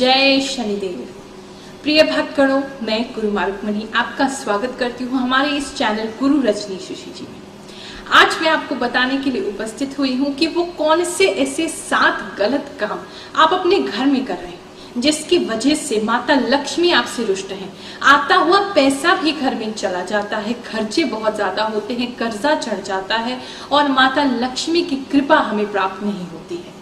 जय शनिदेव। प्रिय भक्तगणों, मैं गुरु मारुकमणि आपका स्वागत करती हूँ हमारे इस चैनल गुरु रजनीश ऋषि जी में। आज मैं आपको बताने के लिए उपस्थित हुई हूँ कि वो कौन से ऐसे 7 गलत काम आप अपने घर में कर रहे हैं जिसकी वजह से माता लक्ष्मी आपसे रुष्ट है। आता हुआ पैसा भी घर में चला जाता है, खर्चे बहुत ज्यादा होते हैं, कर्जा चढ़ जाता है और माता लक्ष्मी की कृपा हमें प्राप्त नहीं होती है।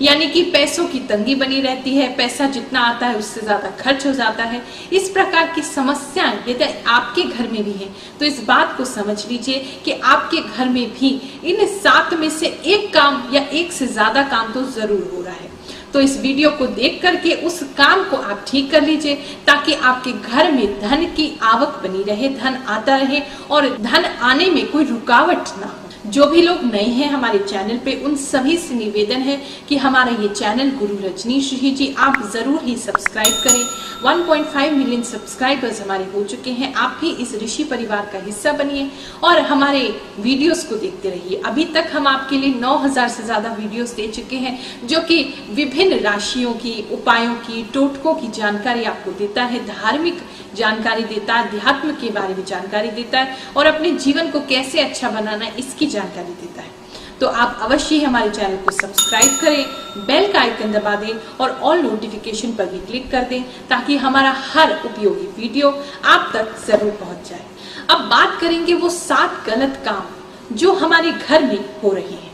यानी कि पैसों की तंगी बनी रहती है, पैसा जितना आता है उससे ज्यादा खर्च हो जाता है। इस प्रकार की समस्याएं यदि आपके घर में भी हैं तो इस बात को समझ लीजिए कि आपके घर में भी इन 7 में से एक काम या एक से ज्यादा काम तो जरूर हो रहा है। तो इस वीडियो को देख करके उस काम को आप ठीक कर लीजिए ताकि आपके घर में धन की आवक बनी रहे, धन आता रहे और धन आने में कोई रुकावट ना हो। जो भी लोग नए हैं हमारे चैनल पे उन सभी से निवेदन है कि हमारा ये चैनल गुरु रजनीश ऋषि जी आप जरूर ही सब्सक्राइब करें। 1.5 मिलियन सब्सक्राइबर्स हमारे हो चुके हैं। आप भी इस ऋषि परिवार का हिस्सा बनिए और हमारे वीडियोस को देखते रहिए। अभी तक हम आपके लिए 9000 से ज्यादा वीडियोस दे चुके हैं जो कि विभिन्न राशियों की, उपायों की, टोटकों की जानकारी आपको देता है, धार्मिक जानकारी देता है, अध्यात्म के बारे में जानकारी देता है और अपने जीवन को कैसे अच्छा बनाना है इसकी जानकारी देता है। तो आप अवश्य ही हमारे चैनल को सब्सक्राइब करें, बेल का आइकन दबा दें और ऑल नोटिफिकेशन पर भी क्लिक कर दें ताकि हमारा हर उपयोगी वीडियो आप तक जरूर पहुंच जाए। अब बात करेंगे वो 7 गलत काम जो हमारे घर में हो रहे हैं।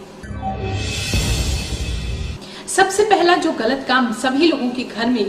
सबसे पहला जो गलत काम सभी लोगों के घर में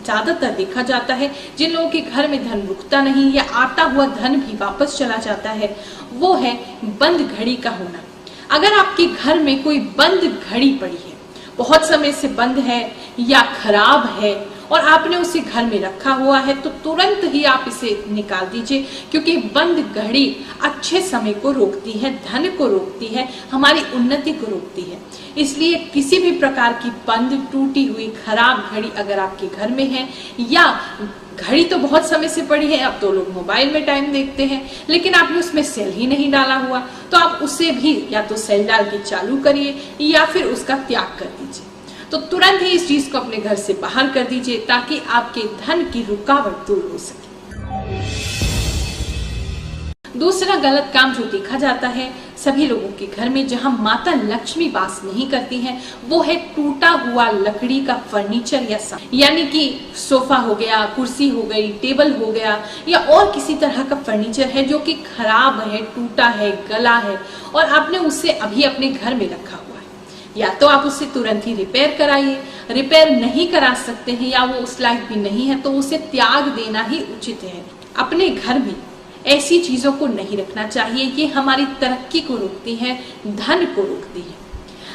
ज्यादातर देखा जाता है, जिन लोगों के घर में धन रुकता नहीं या आता हुआ धन भी वापस चला जाता है, वो है बंद घड़ी का होना। अगर आपके घर में कोई बंद घड़ी पड़ी है, बहुत समय से बंद है या खराब है और आपने उसे घर में रखा हुआ है तो तुरंत ही आप इसे निकाल दीजिए, क्योंकि बंद घड़ी अच्छे समय को रोकती है, धन को रोकती है, हमारी उन्नति को रोकती है। इसलिए किसी भी प्रकार की बंद, टूटी हुई, खराब घड़ी अगर आपके घर में है या घड़ी तो बहुत समय से पड़ी है, अब तो लोग मोबाइल में टाइम देखते हैं, लेकिन आपने उसमें सेल ही नहीं डाला हुआ तो आप उसे भी या तो सेल डाल के चालू करिए या फिर उसका त्याग कर दीजिए। तो तुरंत ही इस चीज को अपने घर से बाहर कर दीजिए ताकि आपके धन की रुकावट दूर हो सके। दूसरा गलत काम जो देखा जाता है सभी लोगों के घर में जहां माता लक्ष्मी वास नहीं करती हैं, वो है टूटा हुआ लकड़ी का फर्नीचर या सामान। यानी कि सोफा हो गया, कुर्सी हो गई, टेबल हो गया या और किसी तरह का फर्नीचर है जो कि खराब है, टूटा है, गला है और आपने उसे अभी अपने घर में रखा हुआ है। या तो आप उसे तुरंत ही रिपेयर कराइए, रिपेयर नहीं करा सकते हैं या वो उस लायक भी नहीं है तो उसे त्याग देना ही उचित है। अपने घर में ऐसी चीजों को नहीं रखना चाहिए, ये हमारी तरक्की को रोकती है, धन को रोकती है।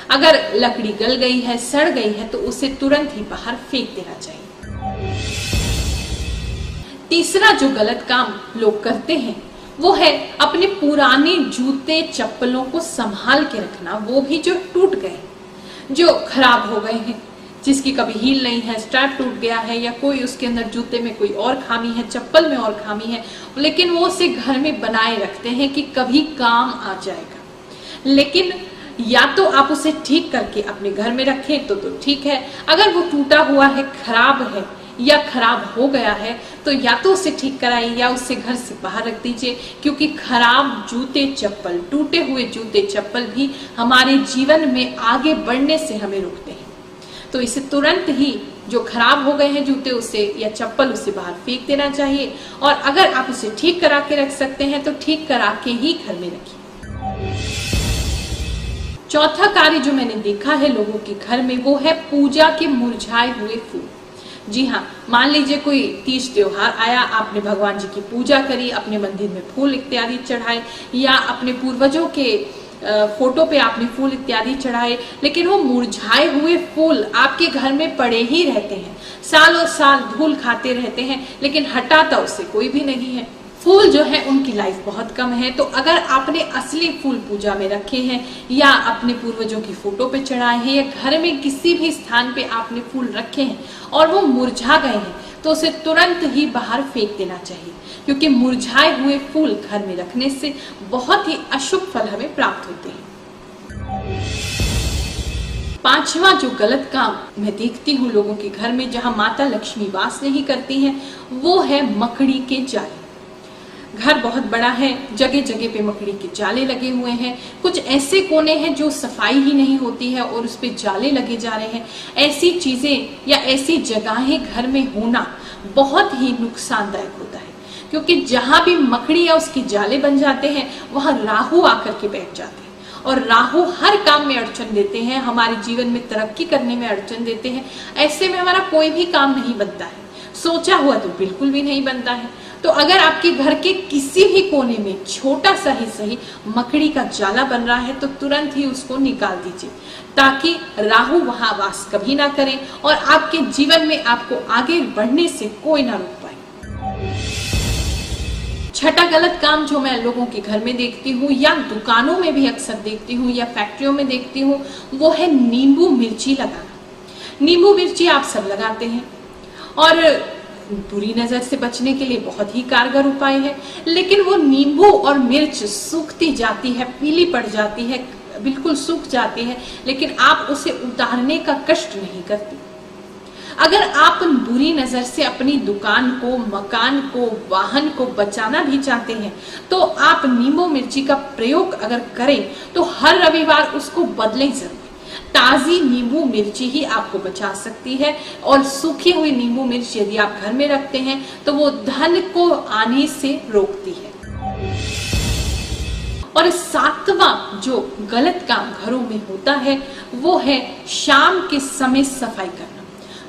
अगर लकड़ी गल गई है, सड़ गई है तो उसे तुरंत ही बाहर फेंक देना चाहिए। तीसरा जो गलत काम लोग करते हैं वो है अपने पुराने जूते चप्पलों को संभाल के रखना, वो भी जो टूट गए, जो खराब हो गए हैं, जिसकी कभी हील नहीं है, स्ट्रैप टूट गया है या कोई उसके अंदर जूते में कोई और खामी है, चप्पल में और खामी है, लेकिन वो उसे घर में बनाए रखते हैं कि कभी काम आ जाएगा। लेकिन या तो आप उसे ठीक करके अपने घर में रखें तो ठीक है, अगर वो टूटा हुआ है, खराब है या खराब हो गया है तो या तो उसे ठीक कराइए या उसे घर से बाहर रख दीजिए, क्योंकि खराब जूते चप्पल, टूटे हुए जूते चप्पल भी हमारे जीवन में आगे बढ़ने से हमें रोकते हैं। तो इसे तुरंत ही जो खराब हो गए हैं जूते उसे या चप्पल उसे बाहर फेंक देना चाहिए और अगर आप उसे ठीक करा के रख सकते हैं तो ठीक करा के ही घर में रखिए। चौथा कार्य जो मैंने देखा है लोगों के घर में वो है पूजा के मुरझाए हुए फूल। जी हाँ, मान लीजिए कोई तीज त्योहार आया, आपने भगवान जी की पूजा करी, अपने मंदिर में फूल इत्यादि चढ़ाए या अपने पूर्वजों के फोटो पे आपने फूल इत्यादि चढ़ाए, लेकिन वो मुरझाए हुए फूल आपके घर में पड़े ही रहते हैं, सालों साल धूल खाते रहते हैं, लेकिन हटाता उसे कोई भी नहीं है। फूल जो है उनकी लाइफ बहुत कम है। तो अगर आपने असली फूल पूजा में रखे हैं या अपने पूर्वजों की फोटो पे चढ़ाए हैं या घर में किसी भी स्थान पे आपने फूल रखे हैं और वो मुरझा गए हैं तो उसे तुरंत ही बाहर फेंक देना चाहिए, क्योंकि मुरझाए हुए फूल घर में रखने से बहुत ही अशुभ फल हमें प्राप्त होते हैं। पांचवा जो गलत काम मैं देखती हूँ लोगों के घर में जहाँ माता लक्ष्मी वास नहीं करती हैं, वो है मकड़ी के जाले। घर बहुत बड़ा है, जगह जगह पे मकड़ी के जाले लगे हुए हैं। कुछ ऐसे कोने हैं जो सफाई ही नहीं होती है और उस पे जाले लगे जा रहे हैं। ऐसी चीजें या ऐसी जगहें घर में होना बहुत ही नुकसानदायक होता है, क्योंकि जहां भी मकड़ी या उसके जाले बन जाते हैं वहां राहु आकर के बैठ जाते हैं और राहु हर काम में अड़चन देते हैं, हमारे जीवन में तरक्की करने में अड़चन देते हैं। ऐसे में हमारा कोई भी काम नहीं बनता है, सोचा हुआ तो बिल्कुल भी नहीं बनता है। तो अगर आपके घर के किसी भी कोने में छोटा सा ही सही मकड़ी का जाला बन रहा है तो तुरंत ही उसको निकाल दीजिए, ताकि राहु वहां वास कभी ना करें और आपके जीवन में आपको आगे बढ़ने से कोई ना रोक पाए। छठा गलत काम जो मैं लोगों के घर में देखती हूँ या दुकानों में भी अक्सर देखती हूँ या फैक्ट्रियों में देखती हूँ, वो है नींबू मिर्ची लगाना। नींबू मिर्ची आप सब लगाते हैं और बुरी नजर से बचने के लिए बहुत ही कारगर उपाय है, लेकिन वो नींबू और मिर्च सूखती जाती है, पीली पड़ जाती है, बिल्कुल सूख जाती है, लेकिन आप उसे उतारने का कष्ट नहीं करते। अगर आप बुरी नजर से अपनी दुकान को, मकान को, वाहन को बचाना भी चाहते हैं तो आप नींबू मिर्ची का प्रयोग अगर करें तो हर रविवार उसको बदलें जरूर। ताजी नींबू मिर्ची ही आपको बचा सकती है और सूखी हुई नींबू मिर्च यदि आप घर में रखते हैं तो वो धन को आने से रोकती है। और सातवां जो गलत काम घरों में होता है वो है शाम के समय सफाई करना।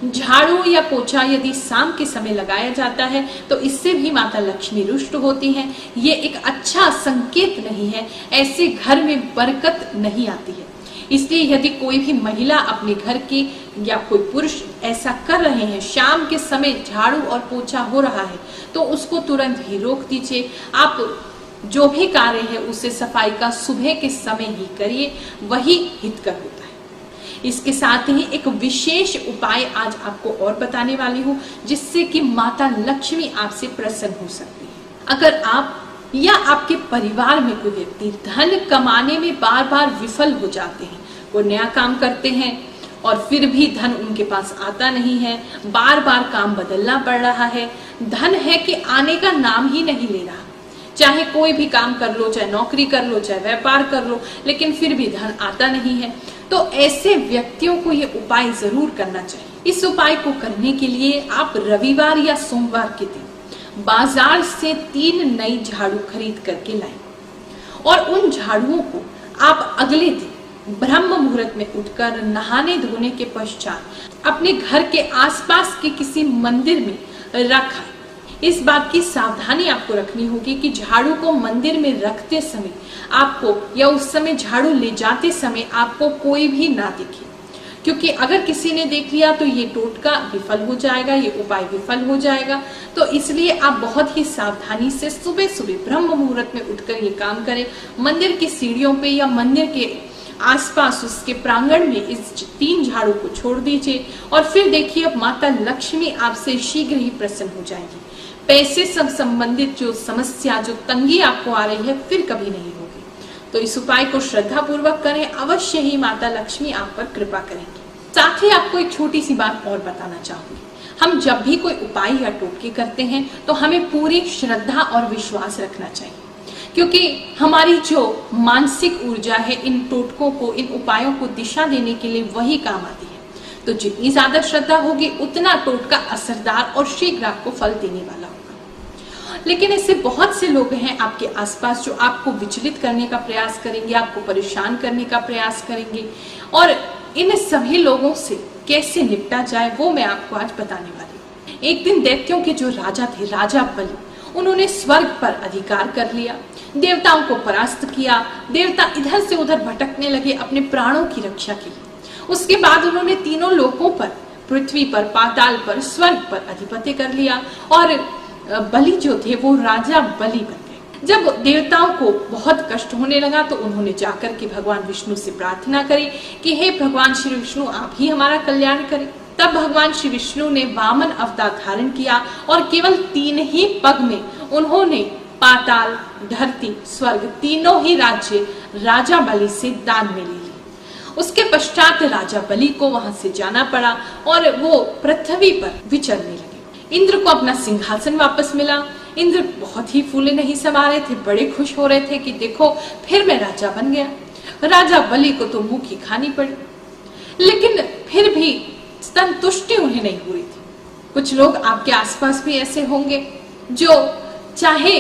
झाड़ू या पोछा यदि शाम के समय लगाया जाता है तो इससे भी माता लक्ष्मी रुष्ट होती हैं। ये एक अच्छा संकेत नहीं है, ऐसे घर में बरकत नहीं आती है। इसलिए यदि कोई भी महिला अपने घर की या कोई पुरुष ऐसा कर रहे हैं, शाम के समय झाड़ू और पोछा हो रहा है, तो उसको तुरंत ही रोक दीजिए। आप जो भी कार्य है उसे सफाई का सुबह के समय ही करिए, वही हितकर होता है। इसके साथ ही एक विशेष उपाय आज आपको और बताने वाली हूँ, जिससे कि माता लक्ष्मी आपसे प्रसन्न हो सकती है। अगर आप या आपके परिवार में कोई व्यक्ति धन कमाने में बार बार विफल हो जाते हैं, कोई नया काम करते हैं और फिर भी धन उनके पास आता नहीं है, बार बार काम बदलना पड़ रहा है, धन है कि आने का नाम ही नहीं ले रहा, चाहे कोई भी काम कर लो, चाहे नौकरी कर लो, चाहे व्यापार कर लो, लेकिन फिर भी धन आता नहीं है, तो ऐसे व्यक्तियों को ये उपाय जरूर करना चाहिए। इस उपाय को करने के लिए आप रविवार या सोमवार के दिन बाजार से 3 नई झाड़ू खरीद करके लाएं और उन झाड़ुओं को आप अगले दिन ब्रह्म मुहूर्त में उठकर नहाने धोने के पश्चात अपने घर के आसपास के किसी मंदिर में रखें। इस बात की सावधानी आपको रखनी होगी कि झाड़ू को मंदिर में रखते समय आपको या उस समय झाड़ू ले जाते समय आपको कोई भी ना दिखे, क्योंकि अगर किसी ने देख लिया तो ये टोटका विफल हो जाएगा, ये उपाय विफल हो जाएगा। तो इसलिए आप बहुत ही सावधानी से सुबह सुबह ब्रह्म मुहूर्त में उठकर ये काम करें। मंदिर की सीढ़ियों पे या मंदिर के आसपास उसके प्रांगण में इस 3 झाड़ू को छोड़ दीजिए और फिर देखिए अब माता लक्ष्मी आपसे शीघ्र ही प्रसन्न हो जाएगी। पैसे से संबंधित जो समस्या, जो तंगी आपको आ रही है, फिर कभी नहीं होगी। तो इस उपाय को श्रद्धा पूर्वक करें, अवश्य ही माता लक्ष्मी आप पर कृपा करेंगी। साथ ही आपको एक छोटी सी बात और बताना चाहूंगी। हम जब भी कोई उपाय या टोटके करते हैं तो हमें पूरी श्रद्धा और विश्वास रखना चाहिए, क्योंकि हमारी जो मानसिक ऊर्जा है इन टोटकों को, इन उपायों को दिशा देने के लिए वही काम आती है। तो जितनी ज्यादा श्रद्धा होगी उतना टोटका असरदार और शीघ्र आपको फल देने वाला होगा। लेकिन ऐसे बहुत से लोग हैं आपके आसपास जो आपको विचलित करने का प्रयास करेंगे, आपको परेशान करने का प्रयास करेंगे, और इन सभी लोगों से कैसे निपटा जाए वो मैं आपको आज बताने वाली हूँ। एक दिन दैत्यों के जो राजा थे, राजा बलि, उन्होंने स्वर्ग पर अधिकार कर लिया, देवताओं को परास्त किया। देवता इधर से उधर भटकने लगे अपने प्राणों की रक्षा के लिए। उसके बाद उन्होंने तीनों लोकों पर, पृथ्वी पर, पाताल पर, स्वर्ग पर अधिपत्य कर लिया और बलि जो थे वो राजा बलि बन गए। जब देवताओं को बहुत कष्ट होने लगा तो उन्होंने जाकर के भगवान विष्णु से प्रार्थना करी कि हे भगवान श्री विष्णु, आप ही हमारा कल्याण करें। तब भगवान श्री विष्णु ने वामन अवतार धारण किया और केवल 3 ही पग में उन्होंने पाताल, धरती, स्वर्ग तीनों ही राज्य राजा बलि से दान में ले लिए। उसके पश्चात राजा बलि को वहां से जाना पड़ा और वो पृथ्वी पर विचरने लगे। इंद्र को अपना सिंहासन वापस मिला। इंद्र बहुत ही फूले नहीं समा रहे थे, बड़े खुश हो रहे थे कि देखो फिर मैं राजा बन गया। राजा बलि को तो मुंह की खानी पड़ी, लेकिन फिर भी संतुष्टि उन्हें नहीं हो रही थी। कुछ लोग आपके आसपास भी ऐसे होंगे जो चाहे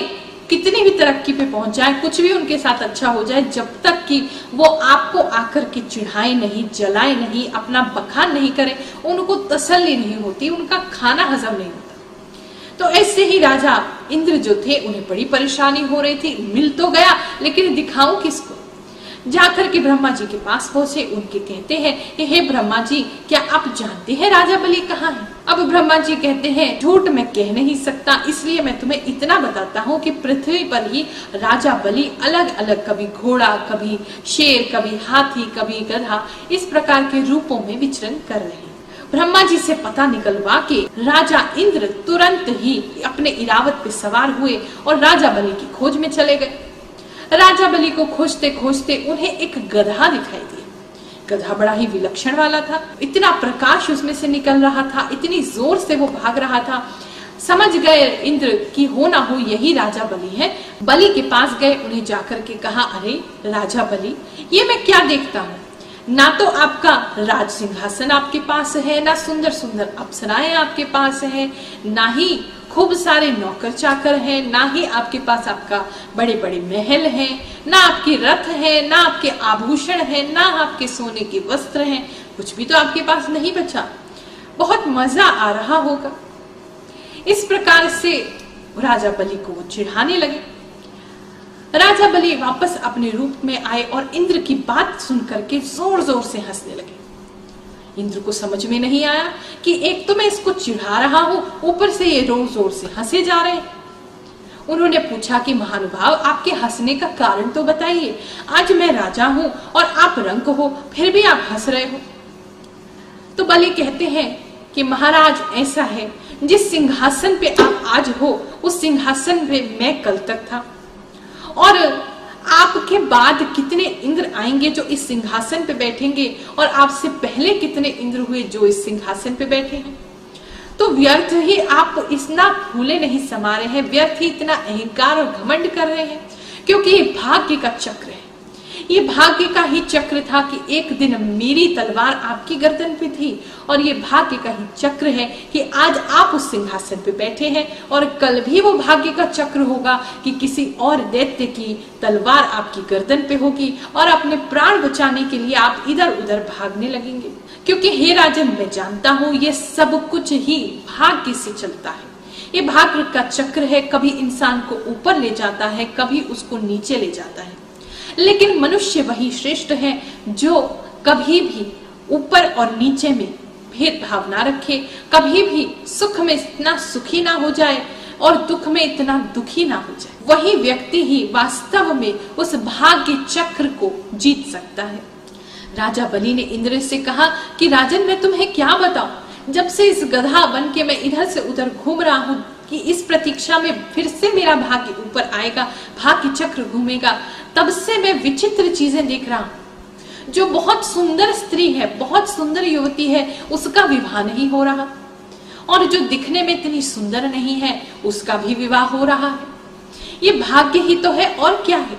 कितनी भी तरक्की पे पहुंच जाए, कुछ भी उनके साथ अच्छा हो जाए, जब तक कि वो आपको आकर के चिढ़ाए नहीं, जलाए नहीं, अपना बखान नहीं करे, उनको तसल्ली नहीं होती, उनका खाना हजम नहीं होता। तो ऐसे ही राजा इंद्र जो थे उन्हें बड़ी परेशानी हो रही थी। मिल तो गया, लेकिन दिखाऊं किसको? जाकर के ब्रह्मा जी के पास पहुंचे। उनके कहते हैं कि हे ब्रह्मा जी, क्या आप जानते हैं राजा बलि कहाँ है? अब ब्रह्मा जी कहते हैं झूठ मैं कह नहीं सकता, इसलिए मैं तुम्हें इतना बताता हूँ कि पृथ्वी पर ही राजा बलि अलग अलग, कभी घोड़ा, कभी शेर, कभी हाथी, कभी गधा, इस प्रकार के रूपों में विचरण कर रहे हैं। ब्रह्मा जी से पता निकलवा के राजा इंद्र तुरंत ही अपने इरावत पे सवार हुए और राजा बलि की खोज में चले गए। राजा बलि को खोजते खोजते उन्हें एक गधा दिखाई दिया। गधा बड़ा ही विलक्षण वाला था, इतना प्रकाश उसमें से निकल रहा था, इतनी जोर से वो भाग रहा था। समझ गए इंद्र कि हो ना हो यही राजा बलि है। बलि के पास गए, उन्हें जाकर के कहा, अरे राजा बलि, ये मैं क्या देखता हूँ? ना तो आपका राज सिंहासन आपके पास है, ना सुंदर सुंदर अप्सराएं आपके पास है, ना ही खूब सारे नौकर चाकर हैं, ना ही आपके पास आपका बड़े बड़े महल हैं, ना आपके रथ है, ना आपके आभूषण है, ना आपके सोने के वस्त्र हैं, कुछ भी तो आपके पास नहीं बचा। बहुत मजा आ रहा होगा। इस प्रकार से राजा बलि को वो चिढ़ाने लगे। राजा बलि वापस अपने रूप में आए और इंद्र की बात सुनकर के जोर जोर से हंसने लगे। इंद्र को समझ में नहीं आया कि एक तो मैं इसको चिढ़ा रहा हूं, ऊपर से ये जोर जोर से हंसे जा रहे हैं। उन्होंने पूछा कि महानुभाव, आपके हंसने का कारण तो बताइए। आज मैं राजा हूं और आप रंक हो, फिर भी आप हंस रहे हो। तो बलि कहते हैं कि महाराज ऐसा है, जिस सिंहासन पे आप आज हो उस सिंहासन पे मैं कल तक था, और आपके बाद कितने इंद्र आएंगे जो इस सिंहासन पे बैठेंगे, और आपसे पहले कितने इंद्र हुए जो इस सिंहासन पे बैठे हैं। तो व्यर्थ ही आप इतना फूले नहीं समा रहे हैं, व्यर्थ ही इतना अहंकार और घमंड कर रहे हैं, क्योंकि ये भाग्य का चक्र है। ये भाग्य का ही चक्र था कि एक दिन मेरी तलवार आपकी गर्दन पे थी, और ये भाग्य का ही चक्र है कि आज आप उस सिंहासन पे बैठे हैं, और कल भी वो भाग्य का चक्र होगा कि किसी और दैत्य की तलवार आपकी गर्दन पे होगी और अपने प्राण बचाने के लिए आप इधर उधर भागने लगेंगे। क्योंकि हे राजन, मैं जानता हूं ये सब कुछ ही भाग्य से चलता है। ये भाग्य का चक्र है, कभी इंसान को ऊपर ले जाता है, कभी उसको नीचे ले जाता है, लेकिन मनुष्य वही श्रेष्ठ है जो कभी भी ऊपर और नीचे में भेदभाव ना रखे, कभी भी सुख में इतना सुखी ना हो जाए और दुख में इतना दुखी ना हो जाए। वही व्यक्ति ही वास्तव में उस भाग्य चक्र को जीत सकता है। राजा बलि ने इंद्र से कहा कि राजन, मैं तुम्हें क्या बताऊं, जब से इस गधा बन के मैं इधर से उधर घूम रहा हूं कि इस प्रतीक्षा में फिर से मेरा भाग्य ऊपर आएगा, भाग्य चक्र घूमेगा, तब से मैं विचित्र चीजें देख रहा हूं। जो बहुत सुंदर स्त्री है, बहुत सुंदर युवती है, उसका विवाह नहीं हो रहा, और जो दिखने में इतनी सुंदर नहीं है उसका भी विवाह हो रहा है। ये भाग्य ही तो है, और क्या है।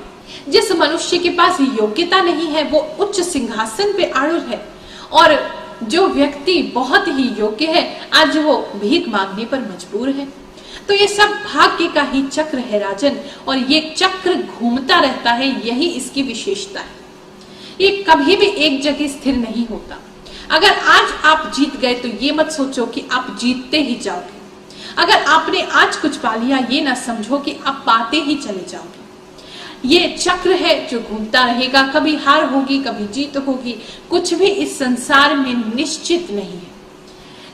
जिस मनुष्य के पास योग्यता नहीं है वो उच्च सिंहासन पे आरूढ़ है, और जो व्यक्ति बहुत ही योग्य है आज वो भीख मांगने पर मजबूर है। तो ये सब भाग्य का ही चक्र है राजन, और ये चक्र घूमता रहता है, यही इसकी विशेषता है। ये कभी भी एक जगह स्थिर नहीं होता। अगर आज आप जीत गए तो ये मत सोचो कि आप जीतते ही जाओगे। अगर आपने आज कुछ पा लिया, ये ना समझो कि आप पाते ही चले जाओगे। ये चक्र है जो घूमता रहेगा, कभी हार होगी, कभी जीत होगी। कुछ भी इस संसार में निश्चित नहीं है।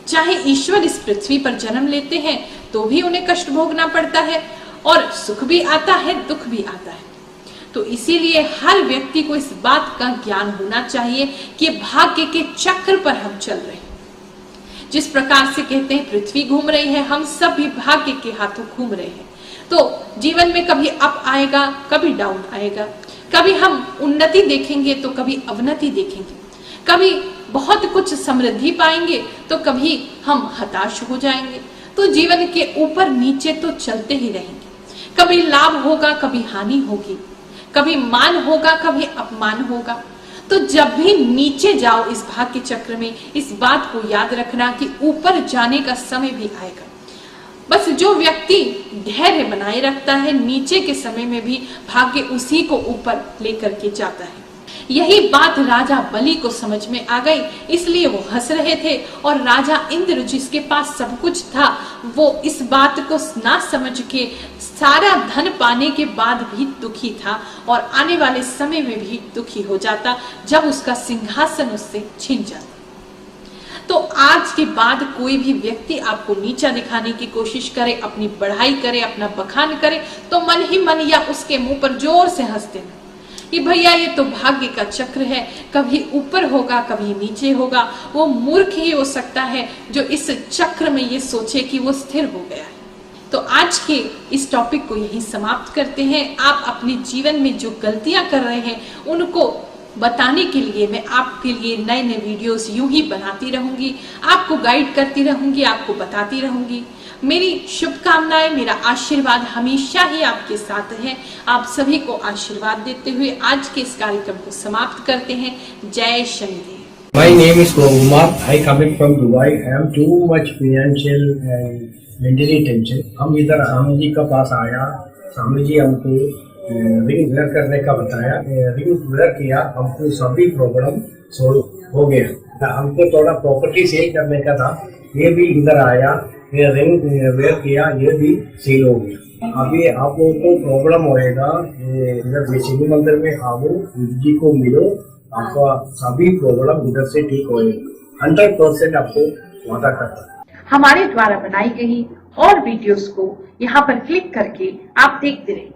चाहे ईश्वर इस पृथ्वी पर जन्म लेते हैं तो भी उन्हें कष्ट भोगना पड़ता है, और सुख भी आता है, दुख भी आता है। तो इसीलिए हर व्यक्ति को इस बात का ज्ञान होना चाहिए कि भाग्य के चक्र पर हम चल रहे हैं। जिस प्रकार से कहते हैं पृथ्वी घूम रही है, हम सब भी भाग्य के हाथों घूम रहे हैं। तो जीवन में कभी अप आएगा, कभी डाउन आएगा, कभी हम उन्नति देखेंगे तो कभी अवनति देखेंगे। कभी बहुत कुछ समृद्धि पाएंगे तो कभी हम हताश हो जाएंगे। तो जीवन के ऊपर नीचे तो चलते ही रहेंगे। कभी लाभ होगा, कभी हानि होगी, कभी मान होगा, कभी अपमान होगा। तो जब भी नीचे जाओ इस भाग्य चक्र में, इस बात को याद रखना कि ऊपर जाने का समय भी आएगा। बस जो व्यक्ति धैर्य बनाए रखता है, नीचे के समय में भी भाग्य उसी को ऊपर लेकर के जाता है। यही बात राजा बलि को समझ में आ गई, इसलिए वो हंस रहे थे। और राजा इंद्र जिसके पास सब कुछ था, वो इस बात को ना समझ के सारा धन पाने के बाद भी दुखी था और आने वाले समय में भी दुखी हो जाता जब उसका सिंहासन उससे छिन जाता। तो आज के बाद कोई भी व्यक्ति आपको नीचा दिखाने की कोशिश करे, अपनी बढ़ाई करे, अपना बखान करे, तो मन ही मन या उसके मुंह पर जोर से हंस देना कि भैया ये तो भाग्य का चक्र है, कभी ऊपर होगा, कभी नीचे होगा। वो मूर्ख ही हो सकता है जो इस चक्र में ये सोचे कि वो स्थिर हो गया है। तो आज के इस टॉपिक को यहीं समाप्त करते हैं। आप अपने जीवन में जो गलतियां कर रहे हैं उनको बताने के लिए मैं आपके लिए नए नए वीडियोस यूं ही बनाती रहूंगी, आपको गाइड करती रहूंगी, आपको बताती रहूंगी। मेरी शुभकामनाएं, मेरा आशीर्वाद हमेशा ही आपके साथ है। आप सभी को आशीर्वाद देते हुए आज के इस कार्यक्रम को समाप्त करते हैं। जय Shanidev. My name is Kumar. I coming from Dubai. I am too much financial and mentally tension. हम इधर स्वामी जी का पास आया, स्वामी जी हमको रिंग वेयर करने का बताया। रिंग वेयर किया, हमको सभी प्रॉब्लम सोल्व हो गया। हमको थोड़ा प्रॉपर्टी सेल करने का था, ये भी इधर आया, ये रिंग वेयर किया, ये भी सेल हो गया। अभी आप लोगों को प्रॉब्लम होएगा, इधर जैसे मंदिर में आओ, जी को मिलो, आपका सभी प्रॉब्लम इधर से ठीक होएगा। 100% आपको वादा करता। हमारे द्वारा बनाई गई और वीडियोस को यहाँ पर क्लिक करके आप देखते रहिए।